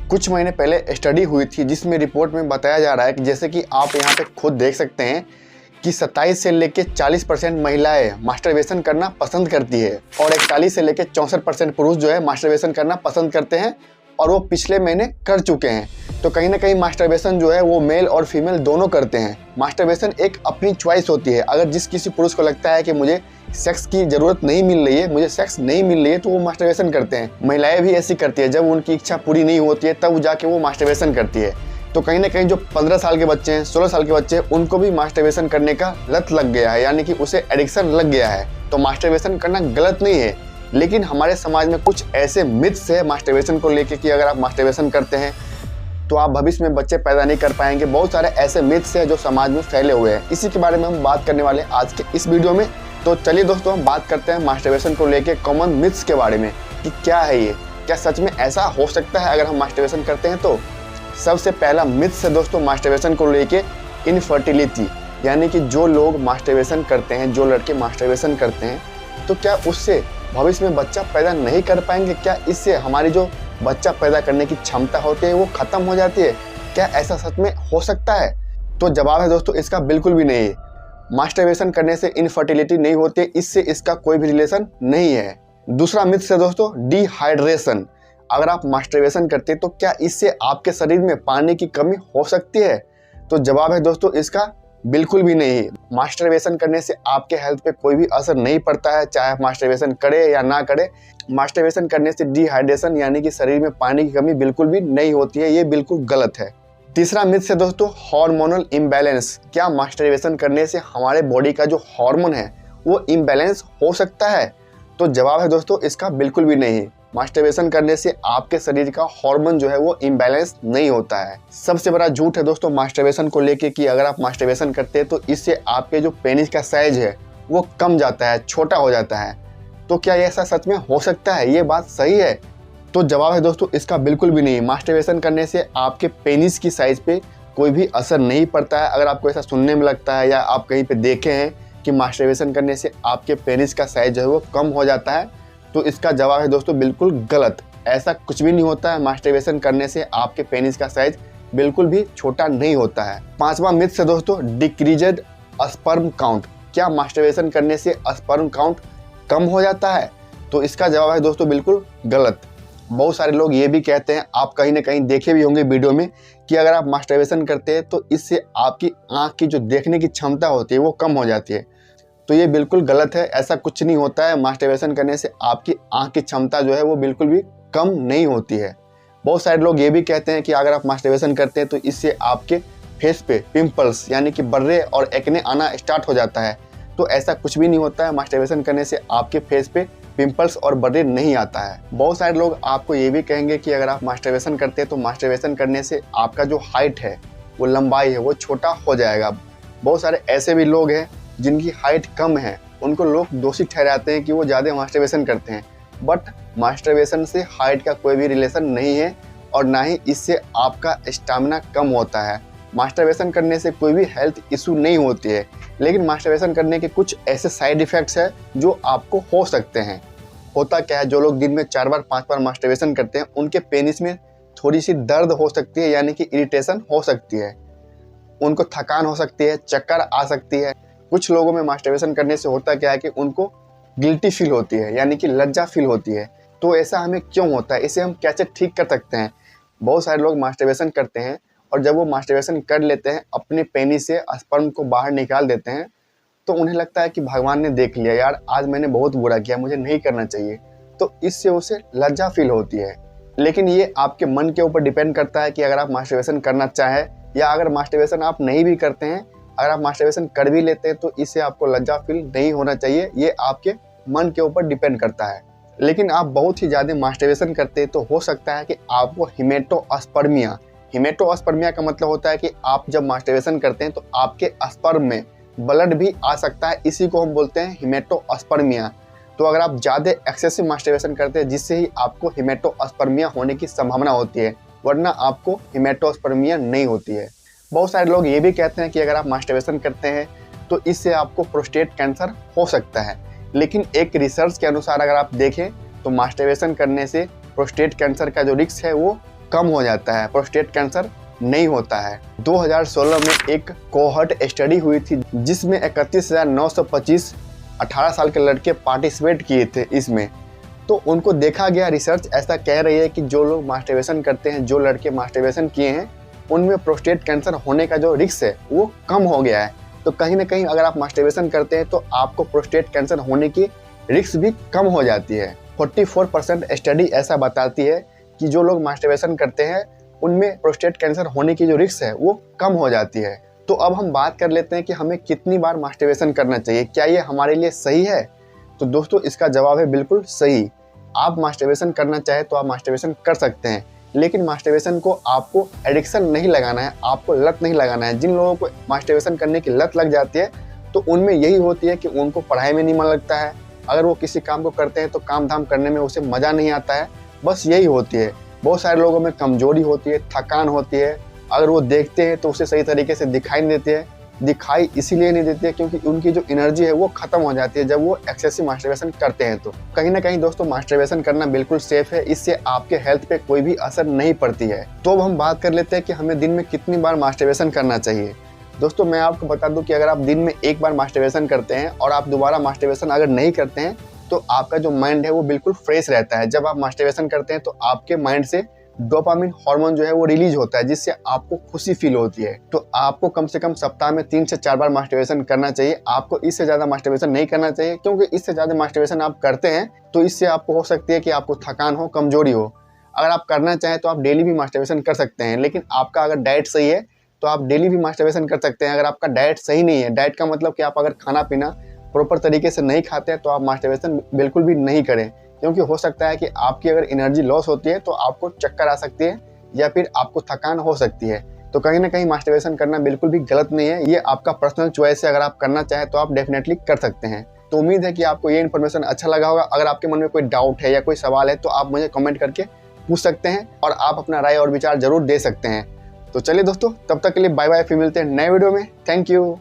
कुछ महीने पहले स्टडी हुई थी जिसमें रिपोर्ट में बताया जा रहा है कि जैसे कि आप यहाँ पे खुद देख सकते हैं कि 27 से लेकर 40% महिलाएं मास्टरबेशन करना पसंद करती है और 41 से लेकर 64% पुरुष जो है मास्टरबेशन करना पसंद करते हैं और वो पिछले महीने कर चुके हैं। तो कहीं ना कहीं मास्टरबेशन जो है वो मेल और फीमेल दोनों करते हैं। मास्टरबेशन एक अपनी चॉइस होती है। अगर जिस किसी पुरुष को लगता है कि मुझे सेक्स की ज़रूरत नहीं मिल रही है, मुझे सेक्स नहीं मिल रही है, तो वो मास्टरबेशन करते हैं। महिलाएं भी ऐसी करती है, जब उनकी इच्छा पूरी नहीं होती है तब जाके वो मास्टरबेशन करती है। तो कहीं ना कहीं जो 15 साल के बच्चे हैं, 16 साल के बच्चे हैं, उनको भी मास्टरबेशन करने का लत लग गया है, यानी कि उसे एडिक्शन लग गया है। तो मास्टरबेशन करना गलत नहीं है, लेकिन हमारे समाज में कुछ ऐसे मिथ्स है मास्टरबेशन को लेके कि अगर आप मास्टरबेशन करते हैं तो आप भविष्य में बच्चे पैदा नहीं कर पाएंगे। बहुत सारे ऐसे मिथ्स हैं जो समाज में फैले हुए हैं। इसी के बारे में हम बात करने वाले हैं आज के इस वीडियो में। तो चलिए दोस्तों, हम बात करते हैं मास्टरबेशन को लेके कॉमन मिथ्स के बारे में कि क्या है ये, क्या सच में ऐसा हो सकता है अगर हम मास्टरबेशन करते हैं। तो सबसे पहला मिथ्स है दोस्तों मास्टरबेशन को लेके इनफर्टिलिटी, यानी कि जो लोग मास्टरबेशन करते हैं, जो लड़के मास्टरबेशन करते हैं, तो क्या उससे भविष्य में बच्चा पैदा नहीं कर पाएंगे? क्या इससे हमारी जो बच्चा पैदा करने की क्षमता होती है वो खत्म हो जाती है? क्या ऐसा सच में हो सकता है? तो जवाब है दोस्तों इसका बिल्कुल भी नहीं है। मास्टरबेशन करने से इनफर्टिलिटी नहीं होती है, इससे इसका कोई भी रिलेशन नहीं है। दूसरा मिथ है दोस्तों डिहाइड्रेशन। अगर आप मास्टरबेशन करते हैं तो क्या इससे आपके शरीर में पानी की कमी हो सकती है? तो जवाब है दोस्तों इसका बिल्कुल भी नहीं है। मास्टरबेशन करने से आपके हेल्थ पे कोई भी असर नहीं पड़ता है, चाहे आप मास्टरबेशन करें या ना करें। मास्टरबेशन करने से डिहाइड्रेशन यानी कि शरीर में पानी की कमी बिल्कुल भी नहीं होती है, ये बिल्कुल गलत है। तीसरा मिथ है दोस्तों हार्मोनल इम्बैलेंस। क्या मास्टरबेशन करने से हमारे बॉडी का जो हार्मोन है वो इम्बैलेंस हो सकता है? तो जवाब है दोस्तों इसका बिल्कुल भी नहीं। मास्टरबेशन करने से आपके शरीर का हार्मोन जो है वो इम्बैलेंस नहीं होता है। सबसे बड़ा झूठ है दोस्तों मास्टरबेशन को लेके कि अगर आप मास्टरबेशन करते हैं तो इससे आपके जो पेनिस का साइज है वो कम जाता है, छोटा हो जाता है। तो क्या ऐसा सच में हो सकता है? ये बात सही है? तो जवाब है दोस्तों इसका बिल्कुल भी नहीं। मास्टरबेशन करने से आपके पेनिस की साइज पे कोई भी असर नहीं पड़ता है। अगर आपको ऐसा सुनने में लगता है या आप कहीं पे देखे हैं कि मास्टरबेशन करने से आपके पेनिस का साइज जो है वो कम हो जाता है, तो इसका जवाब है दोस्तों बिल्कुल गलत। ऐसा कुछ भी नहीं होता है। मास्टरबेशन करने से आपके पेनिस का साइज बिल्कुल भी छोटा नहीं होता है। पांचवा मिथ है दोस्तों डिक्रीजेड स्पर्म काउंट। क्या मास्टरबेशन करने से स्पर्म काउंट कम हो जाता है? तो इसका जवाब है दोस्तों बिल्कुल गलत। बहुत सारे लोग ये भी कहते हैं, आप कहीं ना कहीं देखे भी होंगे वीडियो में, कि अगर आप मास्टरबेशन करते हैं तो इससे आपकी आँख की जो देखने की क्षमता होती है वो कम हो जाती है। तो ये बिल्कुल गलत है। ऐसा कुछ नहीं होता है। मास्टरबेशन करने से आपकी आँख की क्षमता जो है वो बिल्कुल भी कम नहीं होती है। बहुत सारे लोग ये भी कहते हैं कि अगर आप मास्टरबेशन करते हैं तो इससे आपके फेस पे पिंपल्स यानी कि बर्रे और एक्ने आना स्टार्ट हो जाता है। तो ऐसा कुछ भी नहीं होता है। मास्टरबेशन करने से आपके फेस पे पिंपल्स और बर्रे नहीं आता है। बहुत सारे लोग आपको ये भी कहेंगे कि अगर आप मास्टरबेशन करते हैं तो मास्टरबेशन करने से आपका जो हाइट है, वो लंबाई है, वो छोटा हो जाएगा। बहुत सारे ऐसे भी लोग हैं जिनकी हाइट कम है, उनको लोग दोषी ठहराते हैं कि वो ज़्यादा मास्टरबेशन करते हैं। बट मास्टरबेशन से हाइट का कोई भी रिलेशन नहीं है और ना ही इससे आपका स्टैमिना कम होता है। मास्टरबेशन करने से कोई भी हेल्थ इशू नहीं होती है, लेकिन मास्टरबेशन करने के कुछ ऐसे साइड इफ़ेक्ट्स हैं जो आपको हो सकते हैं। होता क्या है, जो लोग दिन में 4 बार 5 बार मास्टरबेशन करते हैं उनके पेनिस में थोड़ी सी दर्द हो सकती है, यानी कि इरिटेशन हो सकती है, उनको थकान हो सकती है, चक्कर आ सकती है। कुछ लोगों में मास्टरबेशन करने से होता क्या है कि उनको गिल्टी फील होती है, यानी कि लज्जा फील होती है। तो ऐसा हमें क्यों होता है? इसे हम कैसे ठीक कर सकते हैं? बहुत सारे लोग मास्टरबेशन करते हैं और जब वो मास्टरबेशन कर लेते हैं, अपने पेनिस से स्पर्म को बाहर निकाल देते हैं, तो उन्हें लगता है कि भगवान ने देख लिया, यार आज मैंने बहुत बुरा किया, मुझे नहीं करना चाहिए। तो इससे उसे लज्जा फील होती है। लेकिन ये आपके मन के ऊपर डिपेंड करता है कि अगर आप मास्टरबेशन करना चाहें या अगर मास्टरबेशन आप नहीं भी करते हैं, अगर आप मास्टरबेशन कर भी लेते हैं तो इससे आपको लज्जा फील नहीं होना चाहिए। ये आपके मन के ऊपर डिपेंड करता है। लेकिन आप बहुत ही ज़्यादा मास्टरबेशन करते हैं तो हो सकता है कि आपको हिमेटोस्पर्मिया, हिमेटोस्पर्मिया का मतलब होता है कि आप जब मास्टरबेशन करते हैं तो आपके स्पर्म में ब्लड भी आ सकता है। इसी को हम बोलते हैं हिमेटोस्पर्मिया। तो अगर आप ज़्यादा एक्सेसिव मास्टरबेशन करते हैं जिससे ही आपको हिमेटोस्पर्मिया होने की संभावना होती है, वरना आपको हिमेटोस्पर्मिया नहीं होती है। बहुत सारे लोग ये भी कहते हैं कि अगर आप मास्टरबेशन करते हैं तो इससे आपको प्रोस्टेट कैंसर हो सकता है। लेकिन एक रिसर्च के अनुसार अगर आप देखें तो मास्टरबेशन करने से प्रोस्टेट कैंसर का जो रिस्क है वो कम हो जाता है, प्रोस्टेट कैंसर नहीं होता है। 2016 में एक कोहर्ट स्टडी हुई थी जिसमें 31,925 18 साल के लड़के पार्टिसिपेट किए थे इसमें। तो उनको देखा गया, रिसर्च ऐसा कह रही है कि जो लोग मास्टरबेशन करते हैं, जो लड़के मास्टरबेशन किए हैं, उनमें प्रोस्टेट कैंसर होने का जो रिस्क है वो कम हो गया है। तो कहीं ना कहीं अगर आप मास्टरबेशन करते हैं तो आपको प्रोस्टेट कैंसर होने की रिस्क भी कम हो जाती है। 44% स्टडी ऐसा बताती है कि जो लोग मास्टरबेशन करते हैं उनमें प्रोस्टेट कैंसर होने की जो रिस्क है वो कम हो जाती है। तो अब हम बात कर लेते हैं कि हमें कितनी बार मास्टरबेशन करना चाहिए, क्या ये हमारे लिए सही है? तो दोस्तों इसका जवाब है बिल्कुल सही। आप मास्टरबेशन करना चाहे तो आप मास्टरबेशन कर सकते हैं, लेकिन मास्टरबेशन को आपको एडिक्शन नहीं लगाना है, आपको लत नहीं लगाना है। जिन लोगों को मास्टरबेशन करने की लत लग जाती है तो उनमें यही होती है कि उनको पढ़ाई में नहीं मन लगता है, अगर वो किसी काम को करते हैं तो काम धाम करने में उसे मज़ा नहीं आता है, बस यही होती है। बहुत सारे लोगों में कमजोरी होती है, थकान होती है, अगर वो देखते हैं तो उसे सही तरीके से दिखाई नहीं देती है। दिखाई इसीलिए नहीं देती है क्योंकि उनकी जो एनर्जी है वो खत्म हो जाती है जब वो एक्सेसिव मास्टरबेशन करते हैं। तो कहीं ना कहीं दोस्तों मास्टरबेशन करना बिल्कुल सेफ है, इससे आपके हेल्थ पे कोई भी असर नहीं पड़ती है। तो अब हम बात कर लेते हैं कि हमें दिन में कितनी बार मास्टरबेशन करना चाहिए। दोस्तों मैं आपको बता दूं कि अगर आप दिन में एक बार मास्टरबेशन करते हैं और आप दोबारा मास्टरबेशन अगर नहीं करते हैं तो आपका जो माइंड है वो बिल्कुल फ्रेश रहता है। जब आप मास्टरबेशन करते हैं तो आपके माइंड से डोपामिन हार्मोन जो है वो रिलीज होता है, जिससे आपको खुशी फील होती है। तो आपको कम से कम सप्ताह में 3 से 4 बार मास्टरबेशन करना चाहिए। आपको इससे ज़्यादा मास्टरबेशन नहीं करना चाहिए, क्योंकि इससे ज़्यादा मास्टरबेशन आप करते हैं तो इससे आपको हो सकती है कि आपको थकान हो, कमजोरी हो। अगर आप करना चाहें तो आप डेली भी मास्टरबेशन कर सकते हैं, लेकिन आपका अगर डाइट सही है तो आप डेली भी मास्टरबेशन कर सकते हैं। अगर आपका डाइट सही नहीं है, डाइट का मतलब कि आप अगर खाना पीना प्रॉपर तरीके से नहीं खाते हैं तो आप मास्टरबेशन बिल्कुल भी नहीं करें, क्योंकि हो सकता है कि आपकी अगर एनर्जी लॉस होती है तो आपको चक्कर आ सकती है या फिर आपको थकान हो सकती है। तो कहीं ना कहीं मास्टरबेशन करना बिल्कुल भी गलत नहीं है, ये आपका पर्सनल चॉइस है। अगर आप करना चाहें तो आप डेफिनेटली कर सकते हैं। तो उम्मीद है कि आपको ये इन्फॉर्मेशन अच्छा लगा होगा। अगर आपके मन में कोई डाउट है या कोई सवाल है तो आप मुझे कमेंट करके पूछ सकते हैं और आप अपना राय और विचार जरूर दे सकते हैं। तो चलिए दोस्तों, तब तक के लिए बाय बाय, फिर मिलते हैं नए वीडियो में। Thank you.